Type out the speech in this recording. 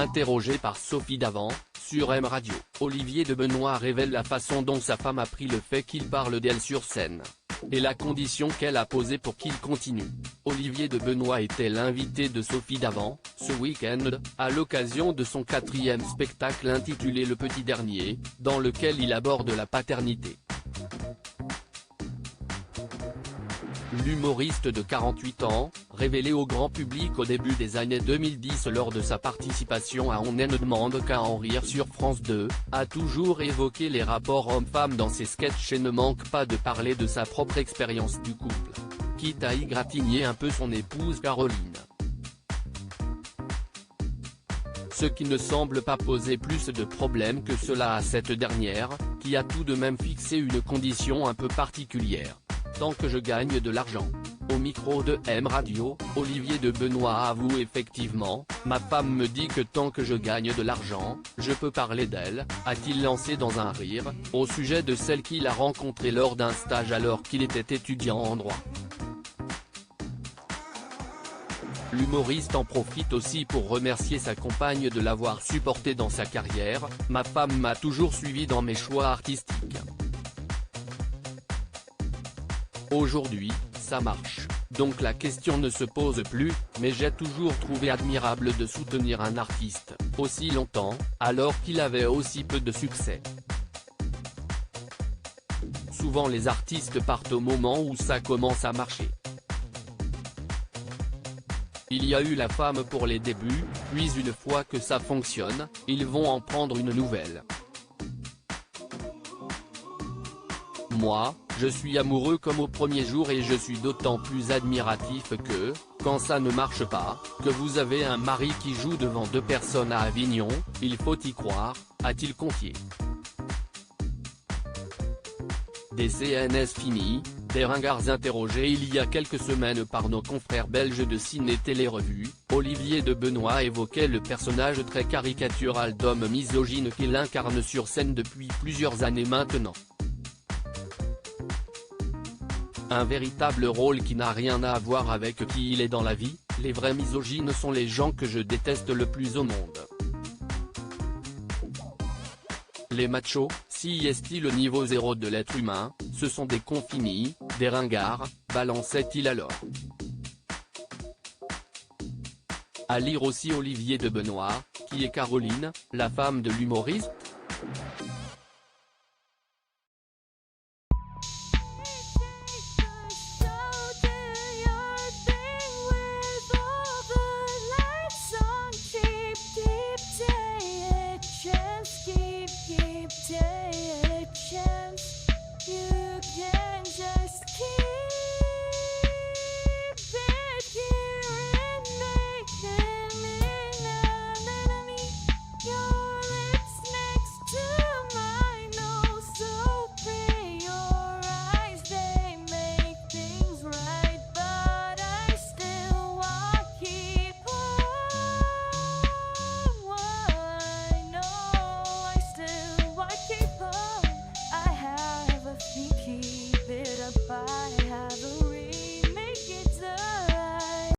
Interrogé par Sophie Davant, sur M Radio, Olivier de Benoît révèle la façon dont sa femme a pris le fait qu'il parle d'elle sur scène. Et la condition qu'elle a posée pour qu'il continue. Olivier de Benoît était l'invité de Sophie Davant, ce week-end, à l'occasion de son 4e spectacle intitulé Le Petit Dernier, dans lequel il aborde la paternité. L'humoriste de 48 ans, révélé au grand public au début des années 2010 lors de sa participation à On ne demande qu'à en rire sur France 2, a toujours évoqué les rapports hommes-femmes dans ses sketchs et ne manque pas de parler de sa propre expérience du couple, quitte à y gratigner un peu son épouse Caroline. Ce qui ne semble pas poser plus de problèmes que cela à cette dernière, qui a tout de même fixé une condition un peu particulière. Tant que je gagne de l'argent. Au micro de M Radio, Olivier de Benoît avoue effectivement, ma femme me dit que tant que je gagne de l'argent, je peux parler d'elle, a-t-il lancé dans un rire, au sujet de celle qu'il a rencontrée lors d'un stage alors qu'il était étudiant en droit. L'humoriste en profite aussi pour remercier sa compagne de l'avoir supporté dans sa carrière, ma femme m'a toujours suivi dans mes choix artistiques. Aujourd'hui, ça marche, donc la question ne se pose plus, mais j'ai toujours trouvé admirable de soutenir un artiste, aussi longtemps, alors qu'il avait aussi peu de succès. Souvent les artistes partent au moment où ça commence à marcher. Il y a eu la femme pour les débuts, puis une fois que ça fonctionne, ils vont en prendre une nouvelle. Moi, je suis amoureux comme au premier jour et je suis d'autant plus admiratif que, quand ça ne marche pas, que vous avez un mari qui joue devant 2 personnes à Avignon, il faut y croire, a-t-il confié. Des CNS finis, des ringards interrogés il y a quelques semaines par nos confrères belges de Ciné Télé Revue, Olivier de Benoît évoquait le personnage très caricatural d'homme misogyne qu'il incarne sur scène depuis plusieurs années maintenant. Un véritable rôle qui n'a rien à voir avec qui il est dans la vie, les vrais misogynes sont les gens que je déteste le plus au monde. Les machos, si est-il le niveau zéro de l'être humain, ce sont des cons finis, des ringards, balançait-il alors. À lire aussi Olivier de Benoît, qui est Caroline, la femme de l'humoriste.